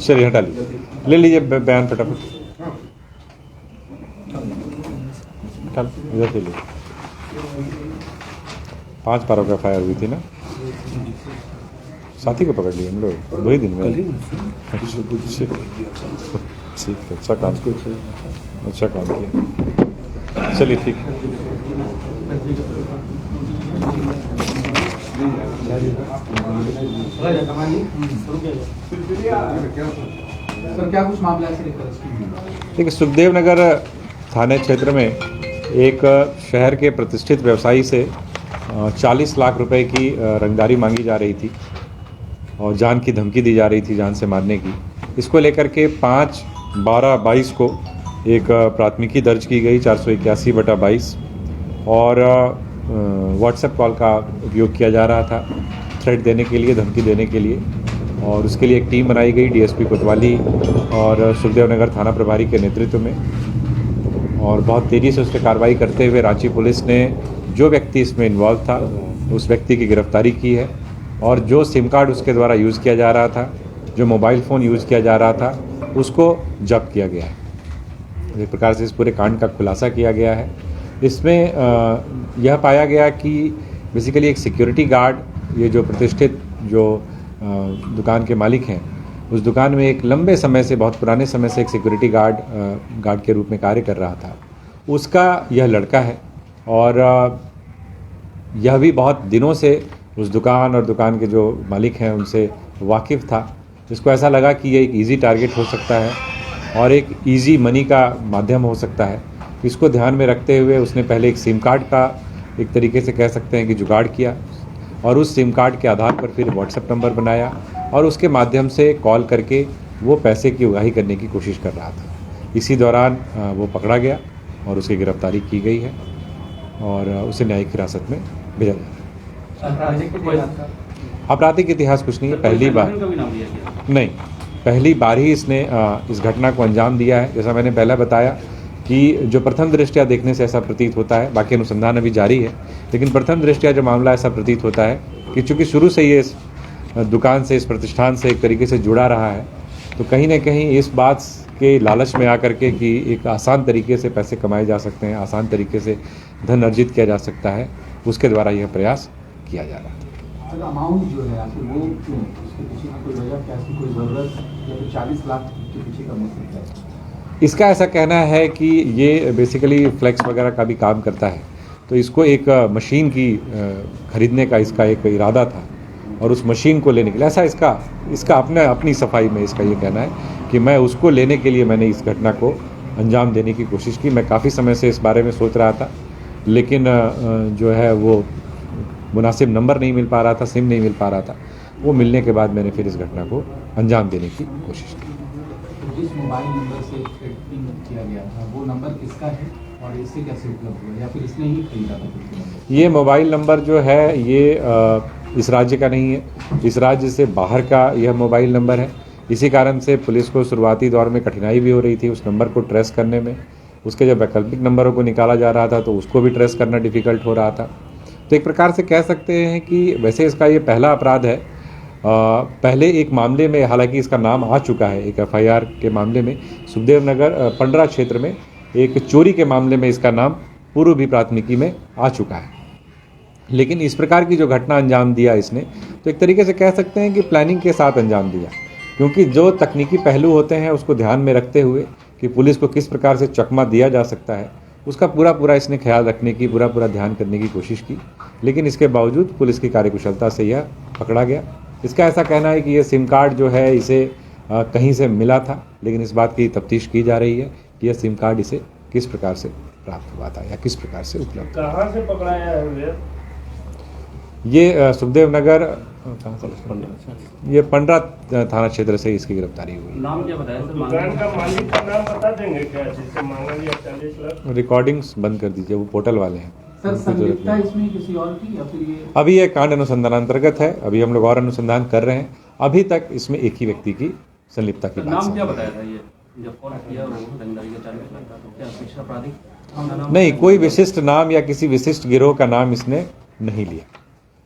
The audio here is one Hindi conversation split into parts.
चलिए हटा लीजिए, ले लीजिए बयान फटाफट, इधर से लीजिए। 5 बार का फायर हुई थी ना, साथी को पकड़ लिया हम लोग 2 ही दिन में। ठीक है, अच्छा काम किया। चलिए ठीक है। सर क्या कुछ मामला है? देखिए, सुखदेव नगर थाने क्षेत्र में एक शहर के प्रतिष्ठित व्यवसायी से 40 लाख रुपए की रंगदारी मांगी जा रही थी और जान की धमकी दी जा रही थी, जान से मारने की। इसको लेकर के 5/12/22 को एक प्राथमिकी दर्ज की गई 481/22 और व्हाट्सएप कॉल का उपयोग किया जा रहा था थ्रेट देने के लिए, धमकी देने के लिए, और उसके लिए एक टीम बनाई गई डीएसपी कोतवाली और सुखदेव नगर थाना प्रभारी के नेतृत्व में, और बहुत तेज़ी से उस पर कार्रवाई करते हुए रांची पुलिस ने जो व्यक्ति इसमें इन्वॉल्व था उस व्यक्ति की गिरफ्तारी की है, और जो सिम कार्ड उसके द्वारा यूज़ किया जा रहा था, जो मोबाइल फ़ोन यूज़ किया जा रहा था, उसको जब्त किया गया है। एक प्रकार से इस पूरे कांड का खुलासा किया गया है। इसमें यह पाया गया कि बेसिकली एक सिक्योरिटी गार्ड, ये जो प्रतिष्ठित जो दुकान के मालिक हैं, उस दुकान में एक लंबे समय से, बहुत पुराने समय से एक सिक्योरिटी गार्ड के रूप में कार्य कर रहा था, उसका यह लड़का है, और यह भी बहुत दिनों से उस दुकान और दुकान के जो मालिक हैं उनसे वाकिफ़ था। इसको ऐसा लगा कि ये एक इजी टारगेट हो सकता है और एक इजी मनी का माध्यम हो सकता है। इसको ध्यान में रखते हुए उसने पहले एक सिम कार्ड का, एक तरीके से कह सकते हैं कि जुगाड़ किया, और उस सिम कार्ड के आधार पर फिर व्हाट्सएप नंबर बनाया और उसके माध्यम से कॉल करके वो पैसे की उगाही करने की कोशिश कर रहा था। इसी दौरान वो पकड़ा गया और उसकी गिरफ्तारी की गई है और उसे न्यायिक हिरासत में भेजा जा रहा है। आपराधिक इतिहास कुछ नहीं है, पहली बार ही इसने इस घटना को अंजाम दिया है। जैसा मैंने पहले बताया कि जो प्रथम दृष्टया देखने से ऐसा प्रतीत होता है, बाकी अनुसंधान अभी जारी है, लेकिन प्रथम दृष्टया जो मामला ऐसा प्रतीत होता है कि चूँकि शुरू से ये इस दुकान से, इस प्रतिष्ठान से एक तरीके से जुड़ा रहा है, तो कहीं ना कहीं इस बात के लालच में आकर के कि एक आसान तरीके से पैसे कमाए जा सकते हैं, आसान तरीके से धन अर्जित किया जा सकता है, उसके द्वारा यह प्रयास किया जा रहा था। अमाउंट जो है आखिर वो क्यों, उसके पीछे की कोई वजह, क्या कोई ज़रूरत, या फिर 40 लाख के पीछे का मतलब है? इसका ऐसा कहना है कि ये बेसिकली फ्लेक्स वगैरह का भी काम करता है, तो इसको एक मशीन की खरीदने का इसका एक इरादा था और उस मशीन को लेने के लिए, ऐसा इसका अपनी सफाई में इसका ये कहना है कि मैं उसको लेने के लिए मैंने इस घटना को अंजाम देने की कोशिश की। मैं काफ़ी समय से इस बारे में सोच रहा था, लेकिन जो है वो मुनासिब नंबर नहीं मिल पा रहा था, सिम नहीं मिल पा रहा था। वो मिलने के बाद मैंने फिर इस घटना को अंजाम देने की कोशिश की। तो जिस मोबाइल नंबर से थ्रेटिंग किया गया था वो नंबर किसका है और इसे कैसे उपलब्ध हुआ, या फिर इसने ही खरीदा था? ये मोबाइल नंबर जो है ये इस राज्य का नहीं है, इस राज्य से बाहर का यह मोबाइल नंबर है। इसी कारण से पुलिस को शुरुआती दौर में कठिनाई भी हो रही थी उस नंबर को ट्रेस करने में। उसके जब वैकल्पिक नंबरों को निकाला जा रहा था तो उसको भी ट्रेस करना डिफ़िकल्ट हो रहा था। तो एक प्रकार से कह सकते हैं कि वैसे इसका ये पहला अपराध है। पहले एक मामले में, हालांकि इसका नाम आ चुका है, एक एफआईआर के मामले में सुखदेव नगर पंडरा क्षेत्र में एक चोरी के मामले में इसका नाम पूर्व भी प्राथमिकी में आ चुका है। लेकिन इस प्रकार की जो घटना अंजाम दिया इसने, तो एक तरीके से कह सकते हैं कि प्लानिंग के साथ अंजाम दिया, क्योंकि जो तकनीकी पहलू होते हैं उसको ध्यान में रखते हुए कि पुलिस को किस प्रकार से चकमा दिया जा सकता है, उसका पूरा इसने ख्याल रखने की, पूरा ध्यान करने की कोशिश की। लेकिन इसके बावजूद पुलिस की कार्यकुशलता से यह पकड़ा गया। इसका ऐसा कहना है कि ये सिम कार्ड जो है इसे कहीं से मिला था, लेकिन इस बात की तफ्तीश की जा रही है कि यह सिम कार्ड इसे किस प्रकार से प्राप्त हुआ था या किस प्रकार से उपलब्ध। कहाँ से पकड़ाया है ये सुखदेव नगर, ये पंडरा थाना क्षेत्र से इसकी गिरफ्तारी हुई। नाम क्या बताया सर? दुकान का मालिक का नाम बता देंगे क्या, जिससे मांगा गया 40 लाख? रिकॉर्डिंग्स बंद कर दीजिए, वो पोर्टल वाले हैं। सर संलिप्तता इसमें किसी और की या फिर ये? अभी ये कांड अनुसंधान अंतर्गत है, अभी हम लोग और अनुसंधान कर रहे हैं। अभी तक इसमें एक ही व्यक्ति की संलिप्तता की बात। नाम क्या बताया था ये जब कॉल किया, वो रंगदारी का 40 लाख का, तो क्या शिक्षा अपराधी? नहीं, कोई विशिष्ट नाम या किसी विशिष्ट गिरोह का नाम इसने नहीं लिया।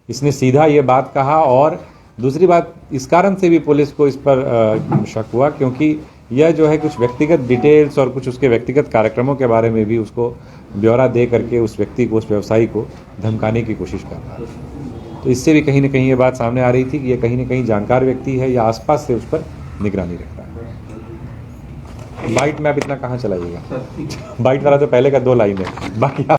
इसने सीधा ये बात कहा और दूसरी बात, इस कारण से भी पुलिस को इस पर शक हुआ क्योंकि यह जो है कुछ व्यक्तिगत डिटेल्स और कुछ उसके व्यक्तिगत कार्यक्रमों के बारे में भी उसको ब्यौरा दे करके उस व्यक्ति को, उस व्यवसायी को धमकाने की कोशिश कर रहा है। तो इससे भी कहीं ना कहीं ये बात सामने आ रही थी कि ये कहीं ना कहीं जानकार व्यक्ति है या आसपास से उस पर निगरानी रख रहा है। बाइट में आप इतना कहाँ चलाइएगा, बाइट वाला तो पहले का 2 लाइन है, बाकी आप